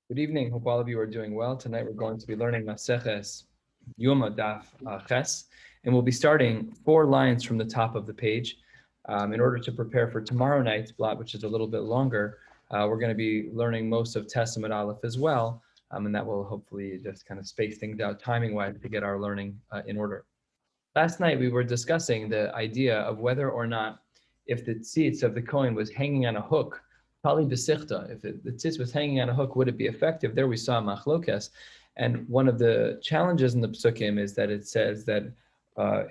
Good evening. Hope all of you are doing well. Tonight we're going to be learning Maseches Yoma Daf Ches, and we'll be starting 4 lines from the top of the page. In order to prepare for tomorrow night's blot, which is a little bit longer, we're going to be learning most of Testament Aleph as well, and that will hopefully just kind of space things out timing-wise to get our learning in order. Last night we were discussing the idea of whether or not, if the tzitz of the Kohen was hanging on a hook, Pali besichta, if the tzitz was hanging on a hook, would it be effective? There we saw machlokes. And one of the challenges in the psukim is that it says that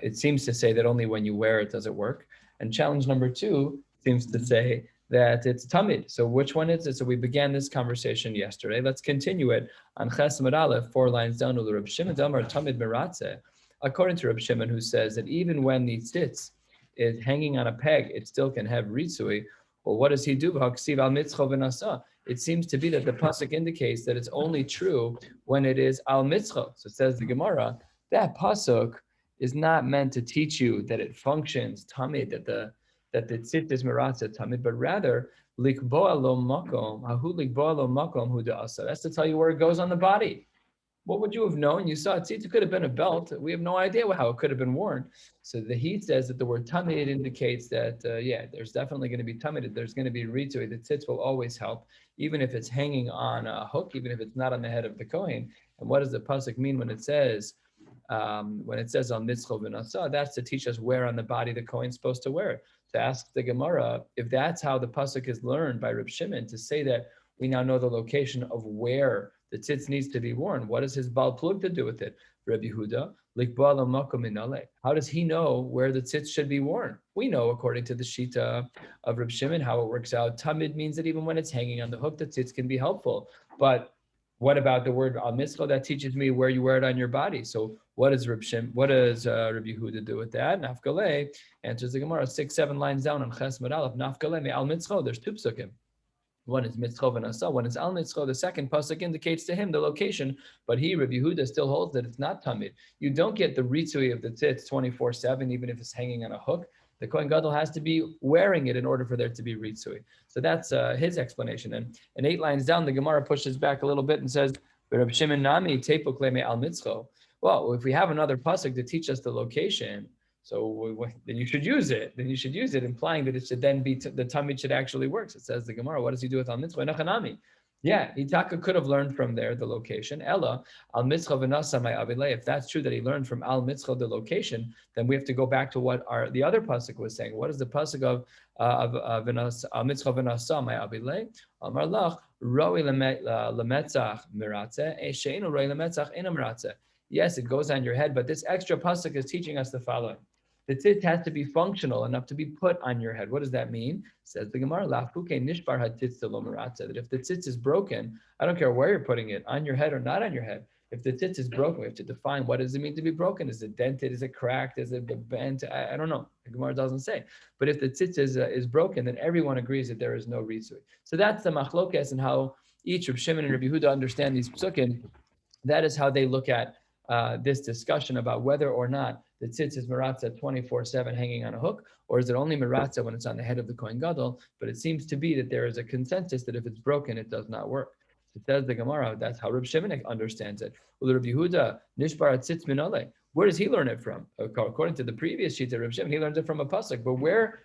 it seems to say that only when you wear it does it work. And challenge number 2 seems to say that it's tamid. So which one is it? So we began this conversation yesterday. Let's continue it on Ches Amud Aleph, 4 lines down. Reb Shimon Damar tamid meratzeh. According to Reb Shimon, who says that even when the tzitz is hanging on a peg, it still can have ritzui. Well, what does he do? It seems to be that the pasuk indicates that it's only true when it is al mitzcho. So it says the Gemara, that pasuk is not meant to teach you that it functions tamid, that the tzitz is meratzeh tamid, but rather likboa lo makom, hahu likboa lo makom hu da'asa. That's to tell you where it goes on the body. What would you have known? You saw it could have been a belt. We have no idea how it could have been worn. So the Heat says that the word tamid indicates that, there's definitely going to be tamid. There's going to be ritui. The tzitz will always help, even if it's hanging on a hook, even if it's not on the head of the Kohen. And what does the pasuk mean when it says on mitzvah v'nasa? That's to teach us where on the body the Kohen's supposed to wear it. To ask the Gemara, if that's how the pasuk is learned by Reb Shimon, to say that we now know the location of where the tzitz needs to be worn. What does his Baal Plug to do with it? Rabbi Yehuda, likba'al makom minale. How does he know where the tzitz should be worn? We know, according to the Shita of Reb Shimon, how it works out. Tamid means that even when it's hanging on the hook, the tzitz can be helpful. But what about the word al mitzvah? That teaches me where you wear it on your body. So what does Rabbi Yehuda do with that? Nafkaleh answers the Gemara 6-7 lines down on Ches Amud Aleph. Nafkaleh me al mitzvah. There's 2 psukim. One is mitzcho v'nasa, one is al mitzcho. The second pasuk indicates to him the location, but he, Rabbi Yehuda, still holds that it's not tamid. You don't get the ritzui of the tzitz 24/7, even if it's hanging on a hook. The Kohen Gadol has to be wearing it in order for there to be ritzui. So that's his explanation. And 8 lines down, the Gemara pushes back a little bit and says, Rabbi Shimon nami tepuk leme al mitzcho. Well, if we have another pasuk to teach us the location, so then you should use it. Implying that it should then be the tamid should actually work. So it says the Gemara, what does he do with al mitzvah? Nachanami. Yeah, Itaka could have learned from there the location. Ella al mitzvah v'nasa my avilei. If that's true that he learned from al mitzvah the location, then we have to go back to what the other pasuk was saying. What is the pasuk of al mitzvah v'nasa my avilei? Amar lach roi lemetzach miratze she'enu roi lemetzach ena miratze. Yes, it goes on your head, but this extra pasuk is teaching us the following. The tzitz has to be functional enough to be put on your head. What does that mean? Says the Gemara, that if the tzitz is broken, I don't care where you're putting it, on your head or not on your head. If the tzitz is broken, we have to define what does it mean to be broken. Is it dented? Is it cracked? Is it bent? I don't know. The Gemara doesn't say. But if the tzitz is broken, then everyone agrees that there is no ritzui. So that's the machlokes and how each Reb Shimon and Rabbi Yehuda understand these psukim. That is how they look at this discussion about whether or not the tzitz is meratzah 24/7 hanging on a hook, or is it only meratzah when it's on the head of the Kohen Gadol? But it seems to be that there is a consensus that if it's broken, it does not work. So it says the Gemara, that's how Reb Shimon understands it. Reb Yehuda, nishbar tzitz minale. Where does he learn it from? According to the previous sheet of Reb Shimon, he learns it from a pasuk. But where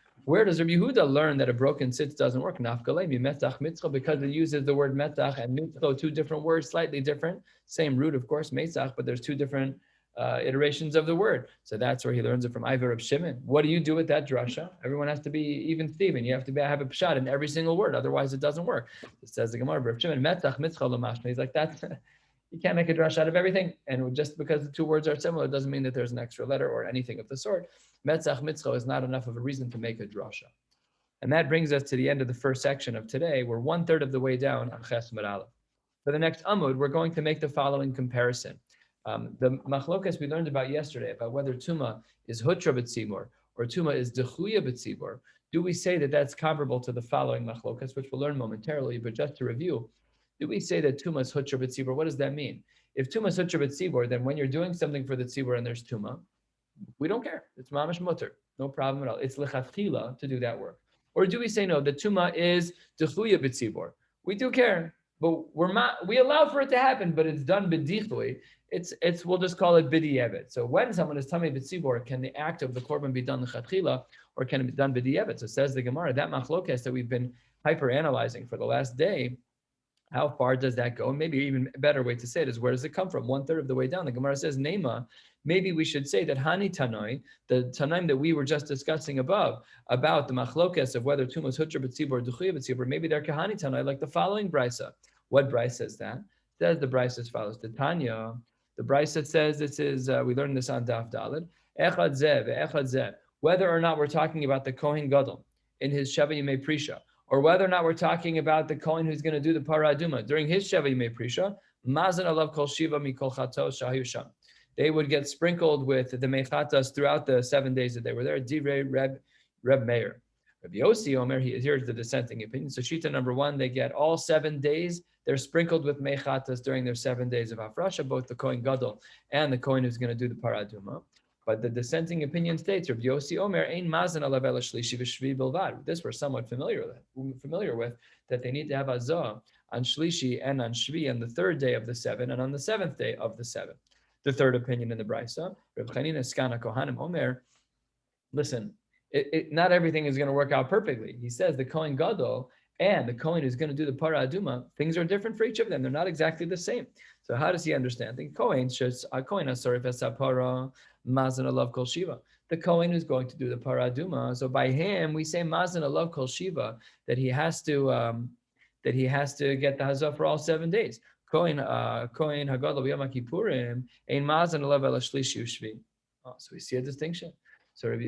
does Rabbi Yehuda learn that a broken tzitz doesn't work? Nafkalei metach mitzcho, because it uses the word metach and mitzcho, 2 different words, slightly different. Same root, of course, metzach, but there's 2 different iterations of the word. So that's where he learns it from Ivor of Shimon. What do you do with that drasha? Everyone has to be even Steven. You have to have a pshat in every single word, otherwise it doesn't work. It says the Gemara, Rav Shimon, metach mitzcho l'mashma. He's like, that's you can't make a drush out of everything. And just because the 2 words are similar doesn't mean that there's an extra letter or anything of the sort. Metzach mitzcho is not enough of a reason to make a drasha. And that brings us to the end of the first section of today. We're 1/3 of the way down on Ches Amud Aleph. For the next Amud, we're going to make the following comparison. The machlokas we learned about yesterday, about whether Tuma is Hutra b'tzibor or Tuma is Dechuya b'tzibor, do we say that that's comparable to the following machlokas, which we'll learn momentarily, but just to review, do we say that Tuma is Hutra b'tzibor? What does that mean? If Tuma is Hutra b'tzibor, then when you're doing something for the tzibor and there's Tuma, we don't care. It's mamash mutter, no problem at all. It's lechatchila to do that work. Or do we say no, the Tuma is Dechuya b'tzibor? We do care. but we allow for it to happen, but it's done b'dichui. We'll just call it b'di'evet. So when someone is tamei b'tzibor, can the act of the korban be done l'chatchila, or can it be done b'di'evet? So says the Gemara, that machlokes that we've been hyper analyzing for the last day. How far does that go? And maybe even a better way to say it is, where does it come from? 1/3 of the way down. The Gemara says, Nema. Maybe we should say that Hani Tanoi, the Tanaim that we were just discussing above, about the machlokes of whether Tumas Hutra B'tzibor or Duchuya B'tzibor, maybe they're Kahani Tanoi, like the following brisa. What brisa says that? It says the brisa as follows. The Tanya, the brisa says this is, we learned this on Daf Daled, Echad Zeh ve'echad Zeh, whether or not we're talking about the Kohen Gadol in his Sheva Yimei Prisha, or whether or not we're talking about the Kohen who's going to do the Paraduma during his Sheva Yimei Prisha, Mazan alav kol shiva mikol chatos shahiu sham. They would get sprinkled with the mechatas throughout the 7 days that they were there. Divrei Reb Meir. Rabbi Yossi Omer, here's the dissenting opinion. So Shita number 1, they get all 7 days. They're sprinkled with mechatas during their 7 days of Afrasha, both the Kohen Gadol and the Kohen who's going to do the Paraduma. But the dissenting opinion states, Rabbi Yossi Omer, Ein mazan alav ela shlishi v'shvi bilvad. This we're somewhat familiar with, that they need to have azah on shlishi and on shvi on the 3rd day of the 7 and on the 7th day of the 7. The third opinion in the brisa, Reb Chanina Skana Kohanim Omer, listen, not everything is going to work out perfectly. He says the Kohen Gadol and the Kohen who's going to do the Para Aduma, things are different for each of them. They're not exactly the same. So how does he understand? The Kohen Asarif Esapara Mazan Alav Kol Shiva. The Kohen who's going to do the Para Aduma. So by him, we say Mazan Alav Kol Shiva, that he has to get the Hazah for all 7 days. Kohen Hagadol B'Yom Kippurim Ein Mazan Alav Ela Shlishi Ushvi. So we see a distinction. So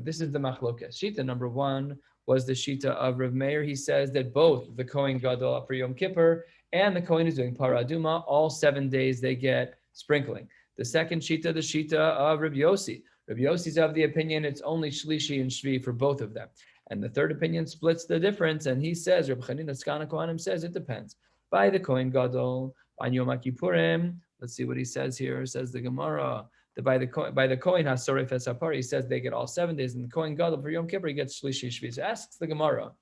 this is the machlokes. Shita number 1 was the Shita of Rav Meir. He says that both the Kohen Gadol for Yom Kippur and the Kohen who's doing Paraduma, all 7 days they get sprinkling. The second Shita, the Shita of Rabbi Yossi. Rabbi Yossi's of the opinion it's only Shlishi and Shvi for both of them. And the third opinion splits the difference, and he says, Rabbi Chanina Skana Kohanim says it depends. By the Kohen Gadol, on Yom Kippurim, let's see what he says here, says the Gemara. By the Kohen Hasorif Esapar, he says they get all 7 days, and the Kohen Gadol for Yom Kippur, he gets Shlishi Shvi. So asks the Gemara,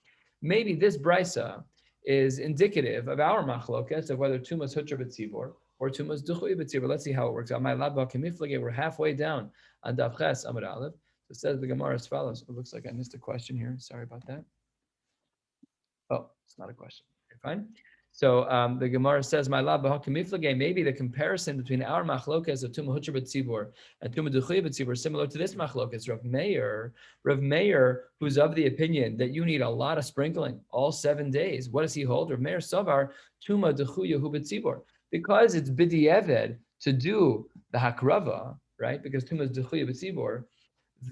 maybe this brisa is indicative of our machlokes of whether Tumas Hutra B'tzibor or Tumas Duchuy B'tzibor. Let's see how it works out. My labba kemiflage, we're halfway down on Daf Ches Amud Aleph. So it says the Gemara as follows. It looks like I missed a question here. Sorry about that. Oh, it's not a question. Okay, fine. So the Gemara says, "My lab maybe the comparison between our machlokes of Tumah Hutra B'tzibor and Tumah Duchuy B'tzibor is similar to this machlokes. Rav Meir, who's of the opinion that you need a lot of sprinkling all 7 days. What does he hold? Rav Meir Savar Tumah Duchuy B'tzibor, because it's b'di'eved to do the hakrava, right? Because Tumah Duchuy B'tzibor.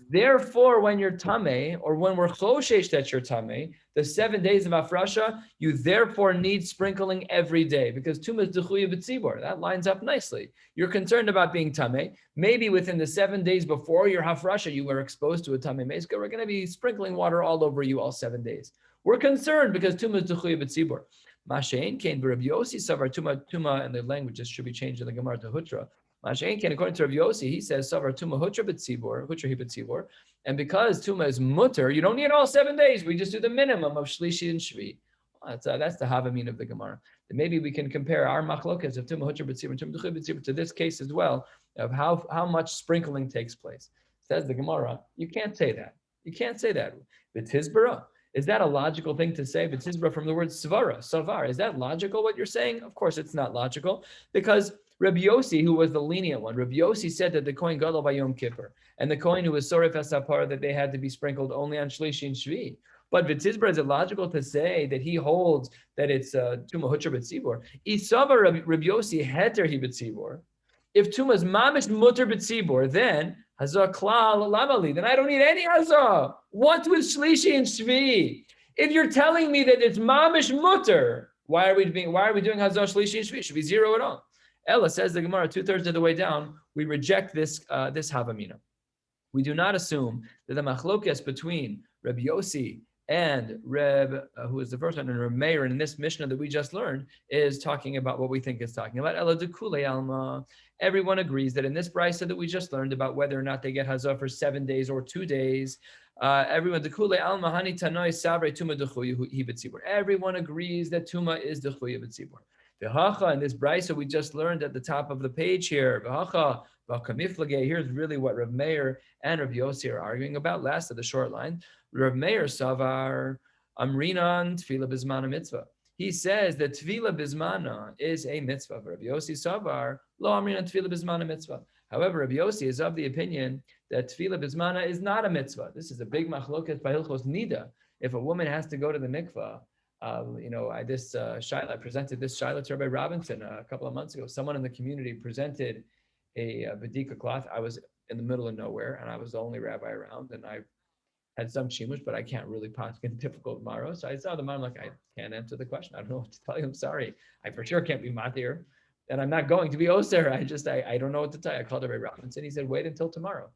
Therefore, when you're tamei, or when we're choshesh that you're tamei, the 7 days of afrasha, you therefore need sprinkling every day, because tumas dechuya b'tzibor. That lines up nicely. You're concerned about being tamei. Maybe within the 7 days before your hafrasha, you were exposed to a tamei mezka. We're going to be sprinkling water all over you all 7 days. We're concerned because tumas dechuya b'tzibor. Mashein kain v'Rabbi Yossi savar tuma, and the languages should be changed in the Gemara to hutra. According to Rabbi Yossi, he says, Savar Tuma Hutra B'tzibor, Hutra B'tzibor, and because Tuma is mutter, you don't need all 7 days. We just do the minimum of Shlishi and Shvi. That's the Havamin of the Gemara. And maybe we can compare our machlokas of Tuma Hutra B'tzibor and Tuma Duchuy B'tzibor to this case as well, of how much sprinkling takes place. Says the Gemara, you can't say that. You can't say that. B'tizbara. Is that a logical thing to say? B'tizbara from the word svara, savar. Is that logical what you're saying? Of course it's not logical, because Rabbi Yossi, who was the lenient one, Rabbi Yossi said that the Kohen Gadol by Yom Kippur and the Kohen who was Soref Esapar, that they had to be sprinkled only on Shlishi and Shvi. But V'tizbra, is it logical to say that he holds that it's Tumah Hutra B'tzibor? Isava Rabbi Yossi Heter Hi B'tzibor. If Tumah is Mamish Mutter B'tzibor, then Hazah Klal Lamali, then I don't need any Hazah. What with Shlishi and Shvi? If you're telling me that it's Mamish Mutter, why are we doing Hazah Shlishi and Shvi? Should be zero at all. Ella, says the Gemara, 2/3 of the way down, we reject this Havamina. We do not assume that the machlokes between Rabbi Yossi And Reb, who is the first one, and Reb Meir in this Mishnah that we just learned is talking about what we think it's talking about. Ela de kule alma. Everyone agrees that in this brisa that we just learned about whether or not they get hazah for 7 days or 2 days, everyone de kule alma hani tanoi sabre tuma dechuyu hibetzibur. Everyone agrees that tuma is dechuyu betzibur. V'hacha in this brisa we just learned at the top of the page here. V'hacha v'kamiflage. Here's really what Reb Meir and Reb Yossi are arguing about. Last of the short line. Rav Meir Savar Amrinan Tefillah Bizmana Mitzvah. He says that Tefillah Bizmana is a mitzvah. Rav Yossi Savar Lo Amrinan Tefillah Bizmana Mitzvah. However, Rav Yossi is of the opinion that Tefillah Bizmana is not a mitzvah. This is a big machloket by Hilchos Nida. If a woman has to go to the mikvah, I presented this shaila to Rabbi Robinson a couple of months ago. Someone in the community presented a Badika cloth. I was in the middle of nowhere, and I was the only rabbi around, and I had some shimush, but I can't really paskin difficult maro. So I saw the man, I'm like, I can't answer the question. I don't know what to tell you. I'm sorry. I for sure can't be matir, and I'm not going to be oser. I don't know what to tell you. I called Rabbi Robinson. He said, wait until tomorrow.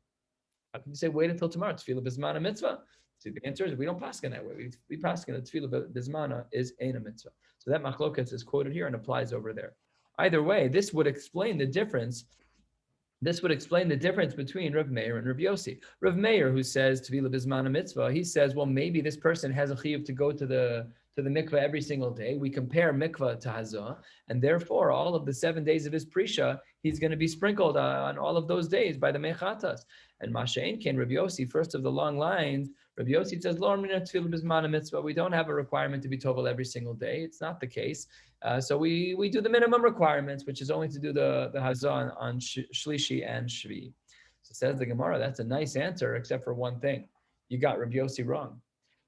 How can you say wait until tomorrow? Tefillah bismana mitzvah. So the answer is we don't paskin that way. We paskin that tefillah bismana is ein mitzvah. So that machlokas is quoted here and applies over there. Either way, this would explain the difference. This would explain the difference between Rav Meir and Rav Yossi. Rav Meir, who says Tefillah Bizmana Mitzvah, he says, well, maybe this person has a chiyuv to go to the mikveh every single day. We compare mikveh to hazah, and therefore all of the 7 days of his prisha, he's going to be sprinkled on all of those days by the mechatas. And Masha'in Ken Rav Yossi, first of the long lines, Rav Yossi says, Lo Amrina Tefillah Bizmana Mitzvah. We don't have a requirement to be tovel every single day. It's not the case. So we do the minimum requirements, which is only to do the hazah on Shlishi and Shvi. So says the Gemara, that's a nice answer, except for one thing. You got Rabbi Yossi wrong.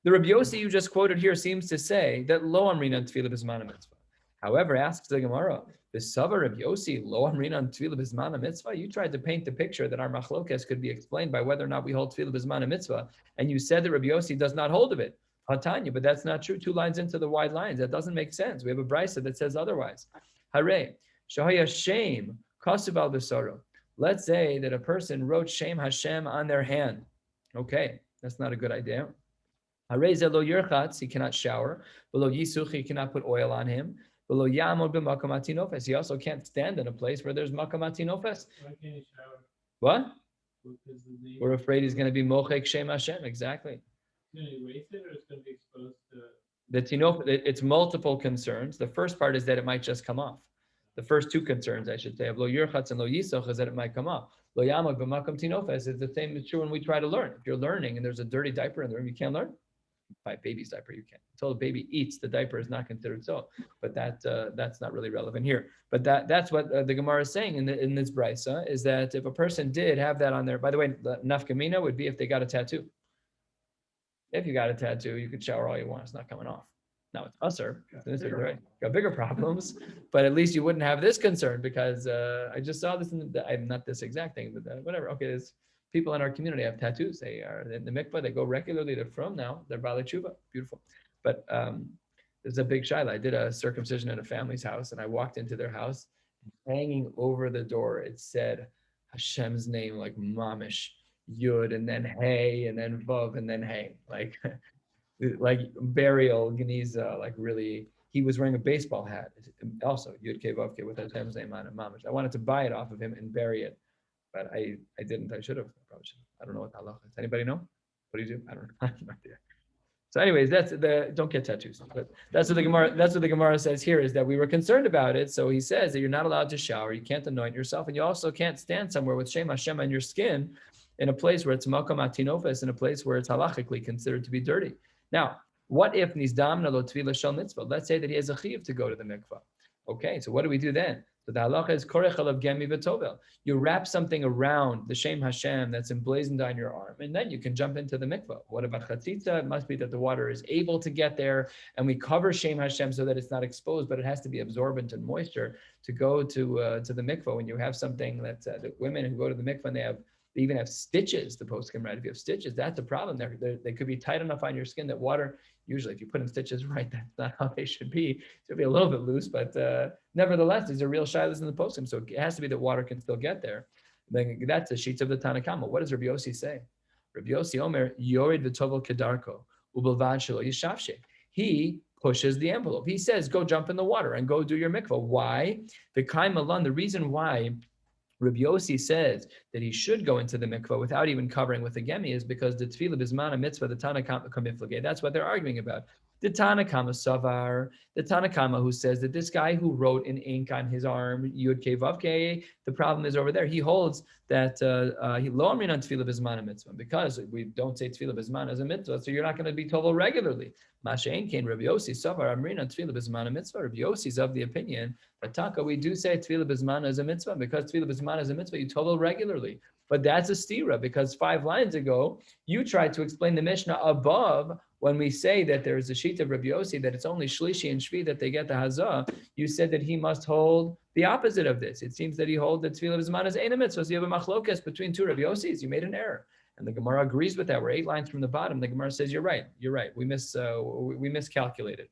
The Rabbi Yossi you just quoted here seems to say that lo amrina tefillah b'zmana mitzvah. However, asks the Gemara, v'savar Rabbi Yossi lo amrina tefillah b'zmana mitzvah. You tried to paint the picture that our machlokes could be explained by whether or not we hold tefillah b'zmana mitzvah, and you said that Rabbi Yossi does not hold of it. Hatanya, but that's not true. 2 lines into the wide lines. That doesn't make sense. We have a brisa that says otherwise. Hare, shahaya shame, kasuv al b'saro. Let's say that a person wrote Shem Hashem on their hand. Okay, that's not a good idea. Hare zelo yirchatz, he cannot shower. Below yisuch, he cannot put oil on him. Below yamod b'makam atinofes, he also can't stand in a place where there's makam atinofes. Why can't he shower? What? We're afraid he's going to be mochek Shem Hashem. Exactly. Can he erase it, or it's going to be exposed to? The tinof, it's multiple concerns. The first part is that it might just come off. The first 2 concerns, I should say, of lo yirchatz and lo yisoch, is that it might come off. Lo yamod b'makam tinofes is the same is true when we try to learn. If you're learning and there's a dirty diaper in the room, you can't learn. By baby's diaper, you can't. Until the baby eats, the diaper is not considered so. But that's not really relevant here. But that's what the Gemara is saying in this brisa, is that if a person did have that on there, by the way, the nafkamina would be if they got a tattoo. If you got a tattoo, you could shower all you want. It's not coming off. Now it's usher. Right? Got bigger problems, but at least you wouldn't have this concern because I just saw this I'm not this exact thing, but whatever. Okay, there's people in our community have tattoos. They are in the mikvah. They go regularly. They're from now. They're Baalei Tshuva. Beautiful. But there's a big shaila. I did a circumcision at a family's house, and I walked into their house. Hanging over the door, it said Hashem's name, like mamish. Yud and then Hey and then Vav and then Hey, like burial Geniza, like really. He was wearing a baseball hat, also Yud K Vav K with Hashem's name on it, mamish. I wanted to buy it off of him and bury it, but I didn't. I should have. I probably should have. I don't know what halacha is. Anybody know? What do you do? I don't know. I have no idea. So, anyways, that's the don't get tattoos. But that's what the Gemara says here, is that we were concerned about it. So he says that you're not allowed to shower, you can't anoint yourself, and you also can't stand somewhere with Shem Hashem on your skin in a place where it's makam atinofes, in a place where it's halachically considered to be dirty. Now, what if nizdamna lo tefillah shel mitzvah? Let's say that he has a chiyuv to go to the mikvah. Okay, so what do we do then? So the halacha is korech alav gemi v'tovel. You wrap something around the Shem Hashem that's emblazoned on your arm, and then you can jump into the mikvah. What about chatzitza? It must be that the water is able to get there, and we cover Shem Hashem so that it's not exposed, but it has to be absorbent in moisture to go to the mikvah. When you have something that the women who go to the mikvah, and they even have stitches, the poskim, right? If you have stitches, that's a problem. They could be tight enough on your skin that water, usually if you put in stitches, right, that's not how they should be. Should be a little bit loose, but nevertheless, these are real shilas in the poskim. So it has to be that water can still get there. Then that's the sheets of the Tanakama. What does Rabbi Yossi say? Rabbi Yossi Omer, Yored v'tovel kedarko. Ubelvad shelo yishavshe. He pushes the envelope. He says, go jump in the water and go do your mikvah. Why? The reason why Rabbi Yossi says that he should go into the mikvah without even covering with the gemi is because the tefillah bisman mitzvah, the Tanakama kamiflage. That's what they're arguing about. The Tanakama savar, the Tanakama who says that this guy who wrote in ink on his arm Yud Kei Vav Kei, the problem is over there. He holds that he lo amrin on tefillah bisman mitzvah because we don't say tefillah bisman as a mitzvah, so you're not going to be told regularly. Mashein Kain Rabbi Yossi savar amrin on tefillah bisman mitzvah. Rabbi Yossi is of the opinion that taka we do say tefillah bisman as a mitzvah because tefillah bisman as a mitzvah you tovel regularly. But that's a stira because 5 lines ago you tried to explain the Mishnah above when we say that there is a sheet of Rabbi Yossi that it's only Shlishi and Shvi that they get the Hazah. You said that he must hold the opposite of this. It seems that he holds that tefillah bisman as ein a mitzvah. So you have a machlokas between 2 Rabbi Yossis. You made an error. And the Gemara agrees with that. We're 8 lines from the bottom. The Gemara says, you're right. We miscalculated.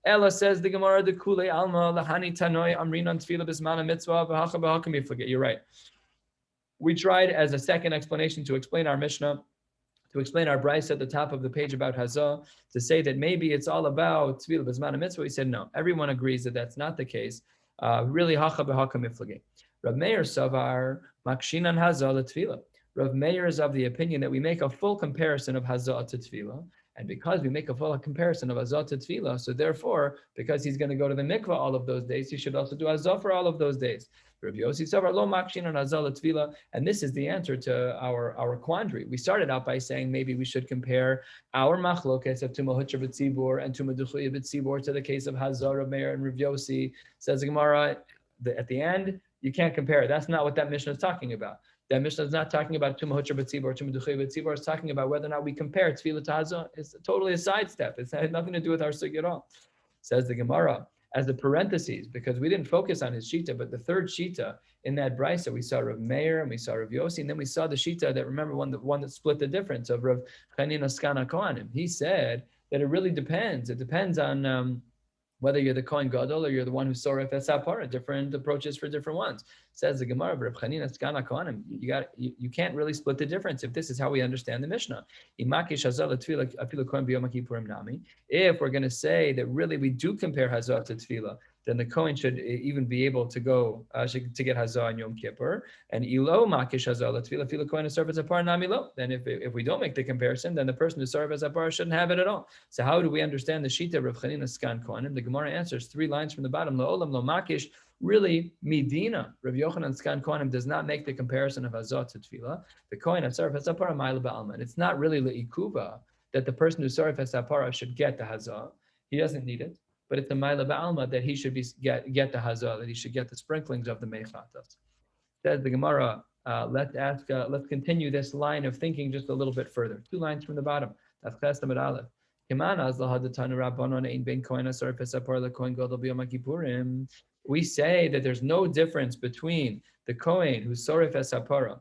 Ella says the Gemara, the Kule Alma, Lahani Tanoi, Amrinan Tfila Bismana Mitzvah, Bahacha Bahakam Yiflage. You're right. We tried as a second explanation to explain our Mishnah, to explain our Bryce at the top of the page about Hazah, to say that maybe it's all about Tfila Bismana Mitzvah. We said no. Everyone agrees that that's not the case. Really, Hacha Bahakam Yiflage. Rav Meir Savar, Makshinan Hazah Tfila. Rav Meir is of the opinion that we make a full comparison of Hazah to Tfila. And because we make a full comparison of Hazah to Tefillah, so therefore, because he's going to go to the mikvah all of those days, he should also do Hazah for all of those days. Rabbi Yossi Savar lo makshin on Hazah Tefillah, and this is the answer to our quandary. We started out by saying maybe we should compare our machlokes of Tuma Hutra B'tzibur and Tuma Duchliya B'tzibur to the case of Hazah, Rav Meir, and Rabbi Yossi. Says the Gemara, at the end, you can't compare. That's not what that Mishnah is talking about. That Mishnah is not talking about Tumah Hutra B'tzibur or Tumah Duchei B'tzibur. It's talking about whether or not we compare Tefillah to Hazah. It's totally a sidestep. It had nothing to do with our sugya at all. Says the Gemara, as the parentheses, because we didn't focus on his shita, but the third shita in that brisa, we saw Rav Meir and we saw Rav Yossi, and then we saw the shita that, remember, one that split the difference of Rav Chanina Skana Kohanim. He said that it really depends. It depends on whether you're the Kohen Gadol or you're the one who soref es hapara, different approaches for different ones. Says the Gemara, Reb Chanina Skana Kohanim, you can't really split the difference if this is how we understand the Mishnah. If we're going to say that really we do compare Hazah to Tefillah, then the Kohen should even be able to go to get Hazah on Yom Kippur. And ilo makish Hazah Tefillah, Tefillah Kohen serve as a par namilo. Then if we don't make the comparison, then the person who serves as a par shouldn't have it at all. So how do we understand the shita of Reb Chanina Skan Kohanim? The Gemara answers 3 lines from the bottom. La'olam lo makish. Really, Medina, Rav Yochanan Skan Kohanim does not make the comparison of Hazah to Tefillah. The Kohen at Sarf Hasapara Ma'ila Ba'alman. It's not really Le'ikuva that the person who Sarf Hasapara should get the Hazah. He doesn't need it, but it's the Ma'ila Ba'alma that he should get the Hazah, that he should get the sprinklings of the Mechatas. Says the Gemara, let's continue this line of thinking just a little bit further. 2 lines from the bottom. That's Ches Tamid Aleph. We say that there's no difference between the Kohen who's Soref Es HaPara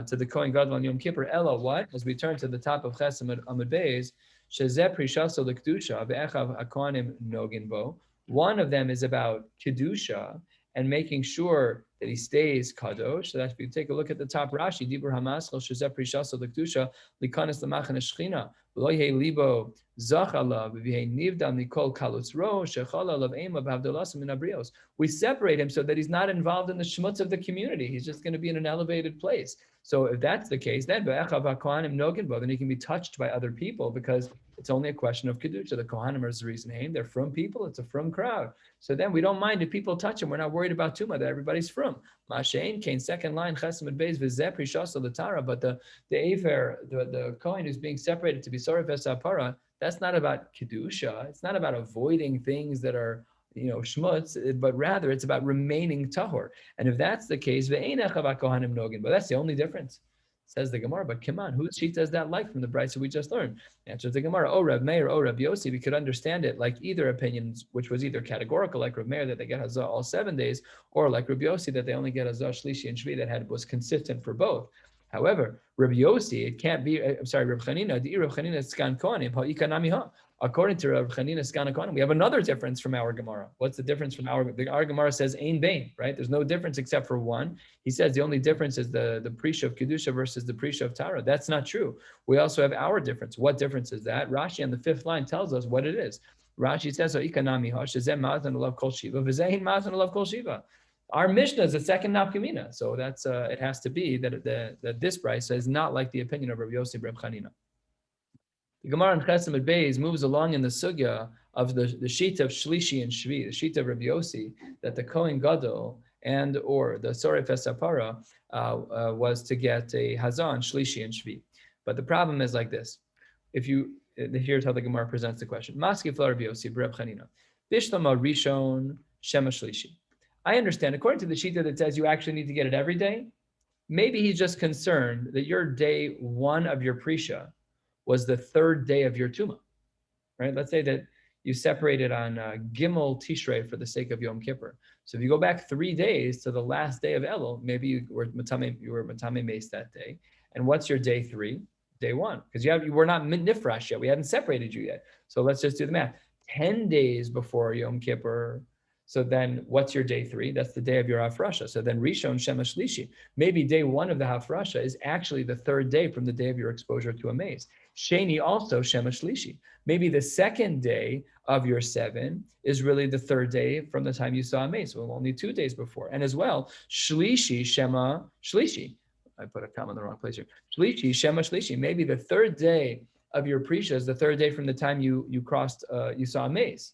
to the Kohen Gadol on Yom Kippur. Ella, what? As we turn to the top of Ches Amud Beis, Shezeh Prishaso L'Kedusha Ve'echav HaKohanim Nogin Bo. One of them is about Kedusha and making sure that he stays kadosh. So that if you take a look at the top Rashi, Dibur Hamaschel Shezeh Prishaso L'Kedusha Likanis L'Machan Eshchina V'lo Yehei Libo we separate him so that he's not involved in the shmutz of the community. He's just going to be in an elevated place. So if that's the case, then then he can be touched by other people because it's only a question of kedusha. The kohanim are Zriz they're from people. It's a from crowd. So then we don't mind if people touch him. We're not worried about tumah that everybody's from. Mashein Kain, second line, Chesamid Beis v'zeh prishasa l'tara. But the Aver, the kohen who's being separated to be soref es hapara, that's not about kedusha. It's not about avoiding things that are, shmutz, but rather it's about remaining tahor. And if that's the case, but that's the only difference. Says the Gemara, but come on, whose shita is that like from the brayso we just learned? Answers the Gemara, Rav Meir, Rav Yossi. We could understand it like either opinions, which was either categorical, like Rav Meir, that they get hazah all 7 days, or like Rav Yossi, that they only get hazah shlishi and shvi, that was consistent for both. However, Rabbi Yossi, it can't be, Rabbi Chanina, the Rabbi Chanina Skan Kohanim, Ha'ikanamiha. According to Rabbi Chanina Skan Kohanim, we have another difference from our Gemara. What's the difference from our Gemara says Ein Bain, right? There's no difference except for one. He says the only difference is the Prisha of Kedusha versus the Prisha of Tara. That's not true. We also have our difference. What difference is that? Rashi on the 5th line tells us what it is. Rashi says, Ha'ikanamiha, Shezeh Ma'atan Olav Kol Shiva, V'zehin Ma'atan Olav Kol Shiva. Our Mishnah is a second nafkamina, so that's it has to be that this price is not like the opinion of Rabbi Yossi Reb Chanina. The Gemara in Chesed Beis moves along in the sugya of the sheet of Shlishi and Shvi, the sheet of Rabbi Yossi, that the Kohen Gadol and or the Soref Esapara was to get a Hazan Shlishi and Shvi. But the problem is like this: here's how the Gemara presents the question. Maski Fla Rabbi Yossi Reb Chanina, Bishlama Rishon Shema Shlishi. I understand, according to the Shita that says you actually need to get it every day, maybe he's just concerned that your day one of your Prisha was the third day of your Tuma, right? Let's say that you separated on Gimel Tishrei for the sake of Yom Kippur. So if you go back 3 days to the last day of Elul, maybe you were Matame Mace that day. And what's your day 3? Day 1, because you were not Nifrash yet. We hadn't separated you yet. So let's just do the math. 10 days before Yom Kippur. So then what's your day 3? That's the day of your Hafrasha. So then Rishon Shema Shlishi. Maybe day 1 of the Hafrasha is actually the third day from the day of your exposure to a maze. Sheni also Shema Shlishi. Maybe the second day of your 7 is really the third day from the time you saw a maze. So only 2 days before. And as well, Shlishi Shema Shlishi. I put a comma in the wrong place here. Shlishi Shema Shlishi. Maybe the third day of your Prisha is the third day from the time you saw a maze.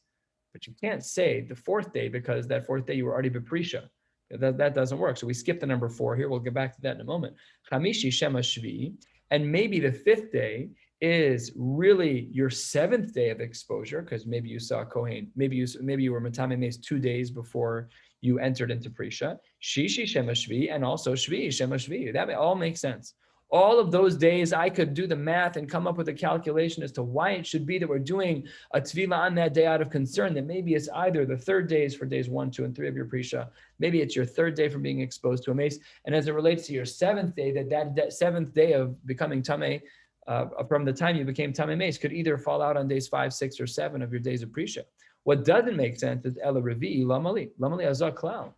But you can't say the 4th day because that 4th day you were already beprisha. That doesn't work. So we skip the number 4 here. We'll get back to that in a moment. Chamishi Shema Shvi. And maybe the 5th day is really your 7th day of exposure because maybe you saw Kohen. Maybe you were Matame Mace 2 days before you entered into Prisha. Shishi Shema Shvi and also Shvi Shema Shvi. That all makes sense. All of those days, I could do the math and come up with a calculation as to why it should be that we're doing a tefillah on that day out of concern, that maybe it's either the third days for days 1, 2, and 3 of your Prisha. Maybe it's your third day from being exposed to a mace. And as it relates to your 7th day, that 7th day of becoming Tameh, from the time you became Tameh Mace, could either fall out on days 5, 6, or 7 of your days of Prisha. What doesn't make sense is Ela Revi'i Lamali Azak Klau.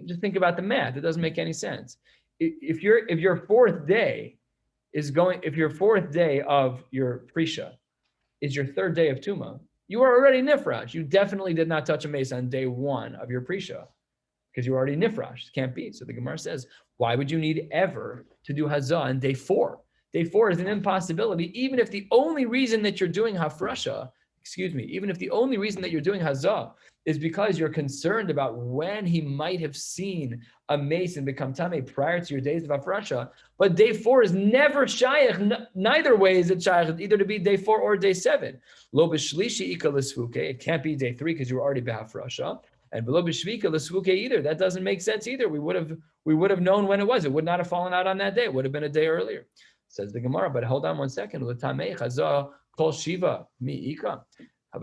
Just think about the math. It doesn't make any sense. If your 4th day if your 4th day of your Prisha is your 3rd day of Tuma, you are already Nifrash. You definitely did not touch a mace on day 1 of your Prisha because you were already Nifrash. It can't be. So the Gemara says, why would you need ever to do Hazah on day 4? Day 4 is an impossibility, even if the only reason that you're doing Hafrasha, even if the only reason that you're doing Hazah is because you're concerned about when he might have seen a mace and become Tameh prior to your days of Hafrasha. But day 4 is never Shayach. Neither way is it Shayach, either to be day 4 or day 7. Lo b'shlishi ika l'svuke. It can't be day 3 because you were already b'Hafrasha. And below b'shvika l'svuke either. That doesn't make sense either. We would have known when it was. It would not have fallen out on that day. It would have been a day earlier. Says the Gemara, but hold on one second. L'tamei chazah kol shiva mi ika. That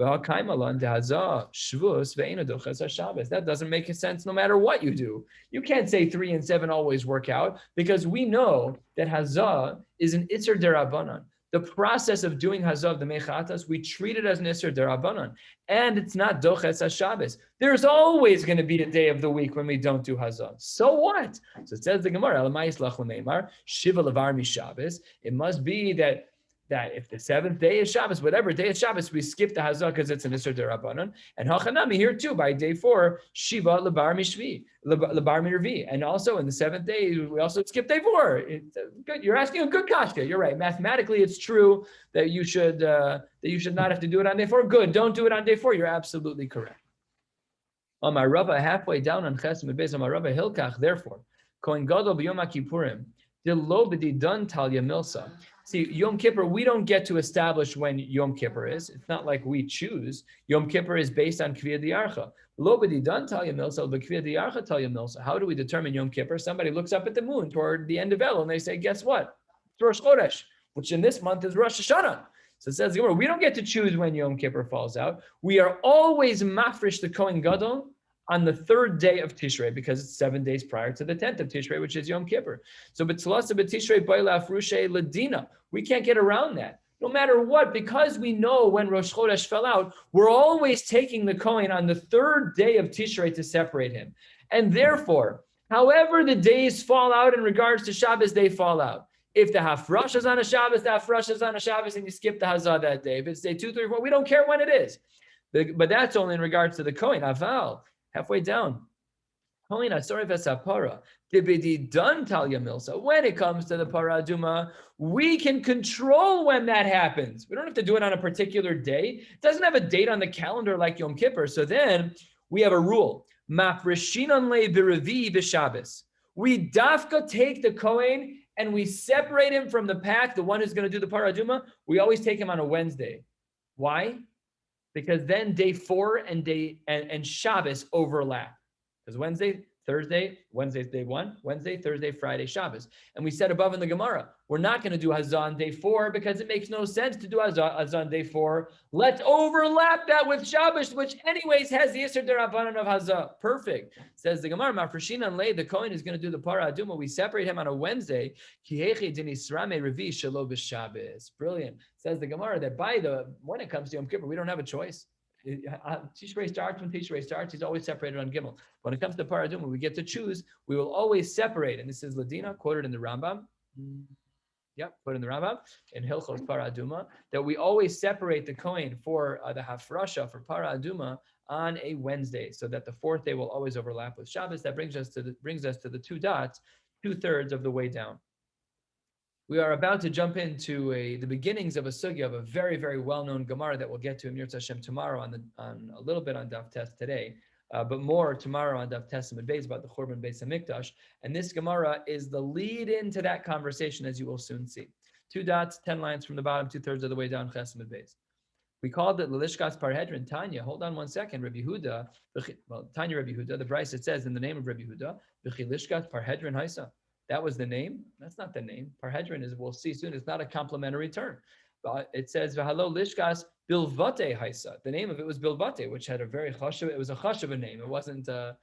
doesn't make sense no matter what you do. You can't say 3 and 7 always work out because we know that Hazah is an Isser Derabanan. The process of doing Hazah of the Mechatas, we treat it as an Isser Derabanan. And it's not Doches HaShabbos. There's always going to be a day of the week when we don't do Hazah. So what? So it says the Gemara, Shiva Levar Mi Shabbos. It must be that if the 7th day is Shabbos, whatever day is Shabbos, we skip the Hazah because it's an Isser Derabanan. And Hachanami here too, by day 4, Shiva Lebar Mishvi, Lebar Mirvi. And also in the 7th day, we also skip day 4. Good. You're asking a good kashka. You're right. Mathematically, it's true that you should not have to do it on day 4. Good. Don't do it on day 4. You're absolutely correct. On my Rabbah, halfway down on Chesed Beis, on my Rabbah Hilkach, therefore, Kohen Gadol b'Yom Kippurim, Dilo b'Didan Talya Milsa. See, Yom Kippur, we don't get to establish when Yom Kippur is. It's not like we choose. Yom Kippur is based on Kviyah D'Archa. Lo b'Didan Talya Milsa, b'Kviyah D'Archa Talya Milsa. How do we determine Yom Kippur? Somebody looks up at the moon toward the end of Elul and they say, guess what? It's Rosh Chodesh, which in this month is Rosh Hashanah. So it says, we don't get to choose when Yom Kippur falls out. We are always mafresh the Kohen Gadol on the third day of Tishrei, because it's 7 days prior to the 10th of Tishrei, which is Yom Kippur. So B'tzalasa b'Tishrei Bailaf Rushe Ladina. We can't get around that. No matter what, because we know when Rosh Chodesh fell out, we're always taking the Kohen on the third day of Tishrei to separate him. And therefore, however the days fall out in regards to Shabbos, they fall out. If the Hafrash is on a Shabbos, the Hafrash is on a Shabbos, and you skip the Hazah that day. If it's day 2, 3, 4, we don't care when it is. But that's only in regards to the Kohen. Aval, halfway down. Kohen Asori Vesapara. Dibidi done Talia Milsa. When it comes to the Para Aduma, we can control when that happens. We don't have to do it on a particular day. It doesn't have a date on the calendar like Yom Kippur. So then we have a rule. Mafreshinan le b'revi b'Shabbos. We dafka take the Kohen and we separate him from the pack, the one who's going to do the Para Aduma. We always take him on a Wednesday. Why? Because then day 4 and Shabbos overlap. Because Wednesday's day 1, Wednesday, Thursday, Friday, Shabbos. And we said above in the Gemara, we're not going to do Hazah on day 4 because it makes no sense to do Hazah on day 4. Let's overlap that with Shabbos, which anyways has the Yisr Derabanan of Hazah. Perfect. Says the Gemara, Mafreshinan le, the Kohen is going to do the Para Aduma. We separate him on a Wednesday. Brilliant. Says the Gemara that when it comes to Yom Kippur, we don't have a choice. Tishrei starts when Tishrei starts. He's always separated on Gimel. When it comes to Para Aduma, we get to choose. We will always separate. And this is Ladina, quoted in the Rambam. Quoted in the Rambam, in Hilchos Para Aduma, that we always separate the Kohen for the Hafrasha, for Para Aduma, on a Wednesday, so that the 4th day will always overlap with Shabbos. That brings us to the 2 dots, 2/3 of the way down. We are about to jump into the beginnings of a sugya of a very, very well-known Gemara that we'll get to in Yirtzeh Hashem tomorrow on a little bit on Daf Test today, but more tomorrow on Daf Test and Beis about the Churban Beis Hamikdash. And this Gemara is the lead into that conversation, as you will soon see. 2 dots, 10 lines from the bottom, 2/3 of the way down Ches and Beis. We called it Lelishkas Parhedrin. Tanya, hold on one second. Rabbi Huda, Tanya Rabbi Huda, the Bryce, it says in the name of Rabbi Huda, Lishkas Parhedrin Haisa. That was the name. That's not the name. Parhedrin is, we'll see soon, it's not a complementary term. But it says, V'halo Lishkas Bilvate Haisa. The name of it was Bilvate, which had a very chashuv, it was a chashuv name. It wasn't a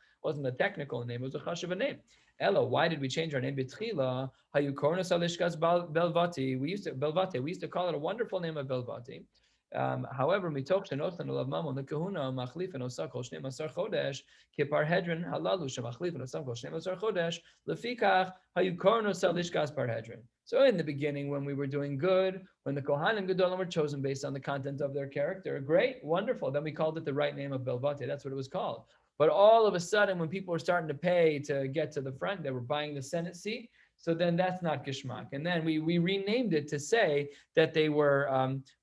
technical name, it was a chashuv name. Ella, why did we change our name? B'tchila, Hayu Kornas Lishkas Belvati. We used to call it a wonderful name of Belvati. However, mitoch shenotan olav mamon the kahuna machlif and osar kol shnei masar chodesh keparhedrin halalu shemachlif and osar kol shnei masar chodesh lefikach hayukorno salishkas parhedrin. So in the beginning, when we were doing good, when the Kohanim Gedolim were chosen based on the content of their character, great, wonderful. Then we called it the right name of Belvate. That's what it was called. But all of a sudden, when people were starting to pay to get to the front, they were buying the Senate seat. So then that's not Gishmak. And then we renamed it to say that they were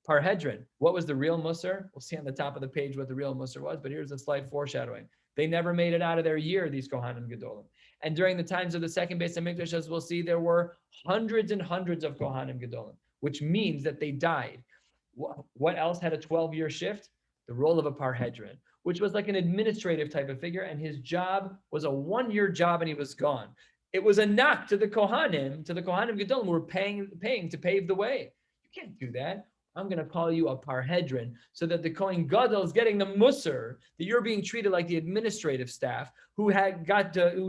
Parhedrin. What was the real Musar? We'll see on the top of the page what the real Musar was, but here's a slight foreshadowing. They never made it out of their year, these Kohanim Gedolim. And during the times of the second Beis Hamikdash, as we'll see, there were hundreds and hundreds of Kohanim Gedolim, which means that they died. What else had a 12-year shift? The role of a Parhedrin, which was like an administrative type of figure, and his job was a 1-year job and he was gone. It was a knock to the Kohanim Gedolim who were paying to pave the way. You can't do that. I'm going to call you a Parhedrin so that the Kohen Gadol is getting the Musar, that you're being treated like the administrative staff who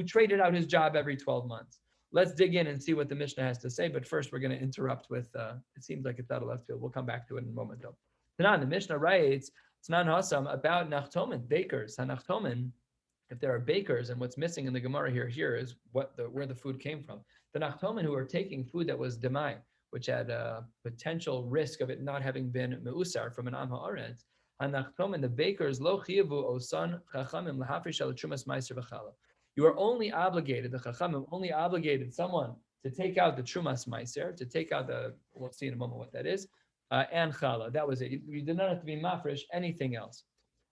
traded out his job every 12 months. Let's dig in and see what the Mishnah has to say. But first, we're going to interrupt with, it seems like it's out of left field. We'll come back to it in a moment, though. Tanan, the Mishnah writes, Tanan Hasam, about Nachtomen, bakers. Nachtomen, if there are bakers, and what's missing in the Gemara here is where the food came from. The Nachtomen who are taking food that was demai, which had a potential risk of it not having been meusar from an am haaretz. Hanachtomen, the bakers, lo chiyavu osan chachamim lahafrish al trumas meiser v'chala. You are only obligated, the chachamim only obligated someone to take out the trumas meiser, to take out we'll see in a moment what that is, and chala. That was it. You did not have to be mafresh anything else.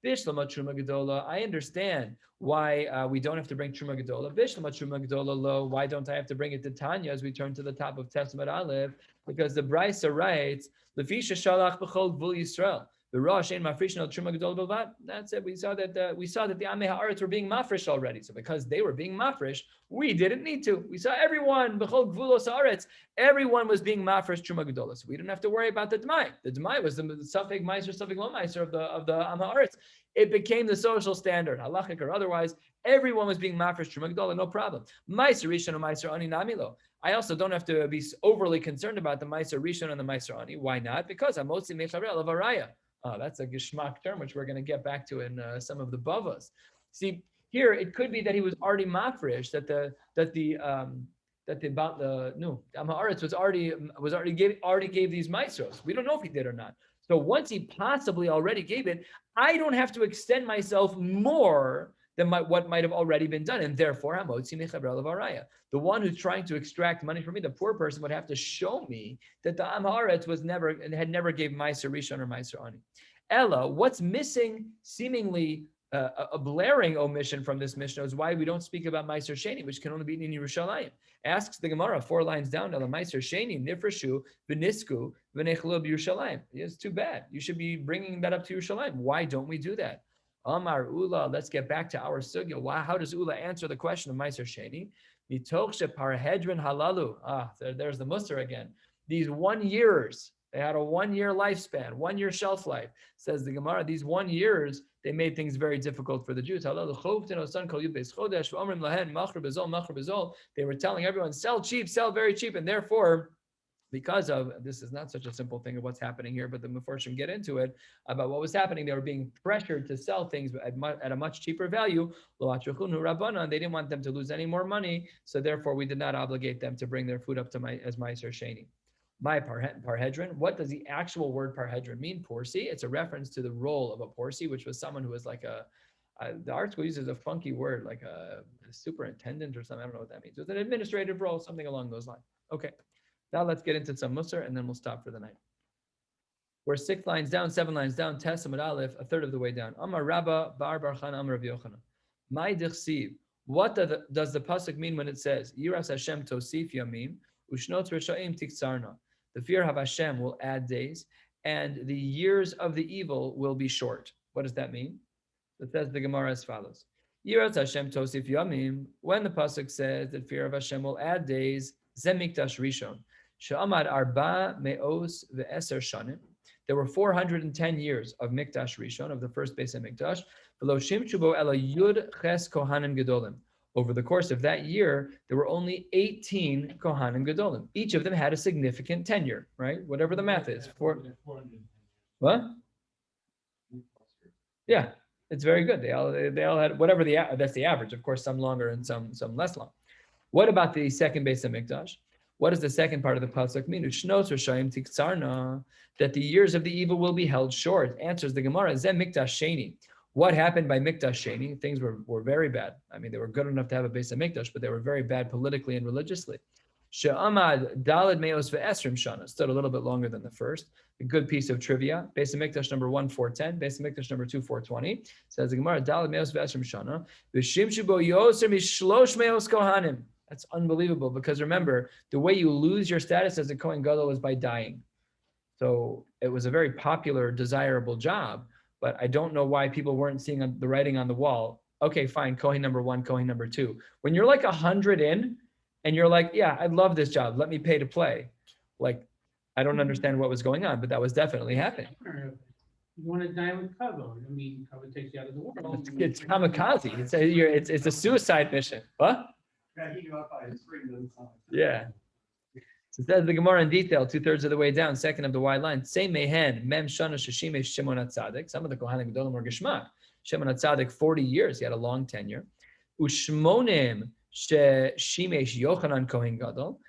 Bishlama Truma Gedola, I understand why we don't have to bring Truma Gedola. Bishlama Truma Gedola lo, why don't I have to bring it to Tanya as we turn to the top of Testament Aleph? Because the Brisa writes, Lefisha Shalach B'chol Gvul Yisrael. The Rosh ain't mafresh no Truma Gedola B'vad. That's it. We saw that the Amei Haaretz were being mafresh already. So because they were being mafresh, we didn't need to. We saw everyone B'chol Gvulos Haaretz. Everyone was being mafresh Truma Gedola. So we didn't have to worry about the Demai. The Demai was the Safek Meiser, Safek Lo Meiser of the Am Haaretz. it became the social standard, halachic or otherwise. Everyone was being mafresh truma gedola, no problem. Meiser rishon and meiser ani namilo. I also don't have to be overly concerned about the meiser rishon and the meiser ani. Why not? Because I'm motzi mecharel of araya. That's a geschmack term, which we're going to get back to in some of the bavas. See, here it could be that he was already mafresh, that the Amaretz already gave these maestros. We don't know if he did or not. So once he possibly already gave it, I don't have to extend myself more than what might have already been done, and therefore the one who's trying to extract money from me, the poor person, would have to show me that the Amaretz had never gave Meiser Rishon or Meiser Ani. Ella, what's missing, seemingly a blaring omission from this Mishnah, is why we don't speak about Meiser Sheni, which can only be in Yerushalayim. Asks the Gemara 4 lines down, Ella Meiser Sheni nifreshu v'nisku v'nechlu b'Yerushalayim. It's too bad. You should be bringing that up to Yerushalayim. Why don't we do that? Amar Ula, let's get back to our sugya. How does Ula answer the question of Meiser Sheni? Mitoch sheparhedrin halalu. There's the Musar again. These 1 years, they had a 1 year lifespan, 1 year shelf life. Says the Gemara, these 1 years, they made things very difficult for the Jews. They were telling everyone, sell cheap, sell very cheap. And therefore, because of, this is not such a simple thing of what's happening here, but the Meforshim get into it about what was happening. They were being pressured to sell things at a much cheaper value. They didn't want them to lose any more money. So therefore, we did not obligate them to bring their food up to as Meiser Sheni. My parhedron, what does the actual word parhedron mean? Porsi. It's a reference to the role of a porsi, which was someone who was like the art school uses a funky word, like a superintendent or something. I don't know what that means. It was an administrative role, something along those lines. Okay. Now let's get into some musar, and then we'll stop for the night. We're 6 lines down, 7 lines down, Tes Amud Aleph, a third of the way down. Amar Rabba Bar Barchan Amar Rav Yochanan. My dichsiv. What does the pasuk mean when it says Yiras Hashem Tosif Yamim Ushnot Reshaim Tiktzarna? The fear of Hashem will add days, and the years of the evil will be short. What does that mean? It says the Gemara as follows: Yiras Hashem Tosif Yamim. When the pasuk says that fear of Hashem will add days, Zemikdash Rishon. She'amad Arba Me'os Ve'eser Shanim. There were 410 years of Mikdash Rishon, of the first Beis HaMikdash. V'lo shimchu bo ela Yud Ches Kohanim Gedolim. Over the course of that year, there were only 18 Kohanim Gedolim. Each of them had a significant tenure, right? Whatever the math is. What? Yeah, it's very good. They all had whatever that's the average. Of course, some longer and some less long. What about the second Beis HaMikdash? What does the second part of the pasuk mean? Ushnos Rishayim Tiktzarna, that the years of the evil will be held short. Answers the Gemara, Zem Mikdash Sheni. What happened by Mikdash Sheni? Things were very bad. I mean, they were good enough to have a Beis HaMikdash, but they were very bad politically and religiously. She'amad Daled Meos Ve'esrim Shana, stood a little bit longer than the first. A good piece of trivia. Beis HaMikdash number 1, 410. Beis HaMikdash number 2, 420. Says the Gemara, Daled Meos Ve'esrim Shana. V'shimshu bo yoser mishlosh meos kohanim. That's unbelievable, because remember, the way you lose your status as a Kohen Gadol is by dying. So it was a very popular, desirable job, but I don't know why people weren't seeing the writing on the wall. Okay, fine, Kohen number 1, Kohen number 2. When you're like 100 in, and you're like, yeah, I love this job, let me pay to play. Like, I don't understand what was going on, but that was definitely happening. You want to die with kavod. I mean, kavod takes you out of the world. It's kamikaze. It's a suicide mission. What? Yeah. So it says the Gemara in detail, 2/3 of the way down, second of the wide line. Say mehen mem shana sheshimesh Shimon HaTzadik. Some of the Kohanim Gedolim were Geshmak. Shimon HaTzadik, 40 years. He had a long tenure. Ushmonim sheshimesh Yochanan Kohen Gadol.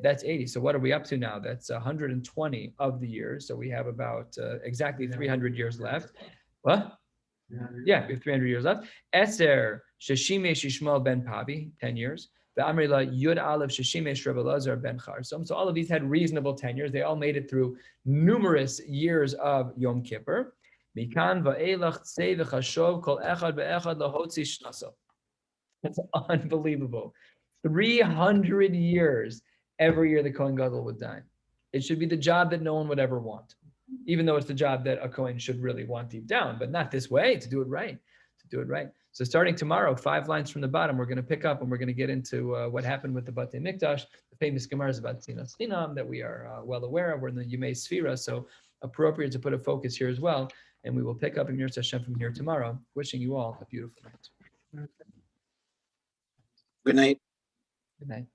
That's 80. So what are we up to now? That's 120 of the years. So we have about exactly 300 years left. What? Yeah, we have 300 years left. Eser Sheshimesh Yishmael ben Pavi, 10 years. The Amrila Yud Aleph Sheshimesh Rebbe Lazar ben Charsom. So all of these had reasonable tenures. They all made it through numerous years of Yom Kippur. Mikan va'elach tzei v'chashov kol echad ve'echad lahotzi shnaso. That's unbelievable. 300 years every year the Kohen Gadol would die. It should be the job that no one would ever want, even though it's the job that a Kohen should really want deep down, but not this way, to do it right. So starting tomorrow, 5 lines from the bottom, we're going to pick up and we're going to get into what happened with the Batei Mikdash, the famous Gemaras about Tzinas Chinam that we are well aware of. We're in the Yomei Sfira, so appropriate to put a focus here as well. and we will pick up in Yirtzeh Hashem from here tomorrow. Wishing you all a beautiful night. Good night. Good night.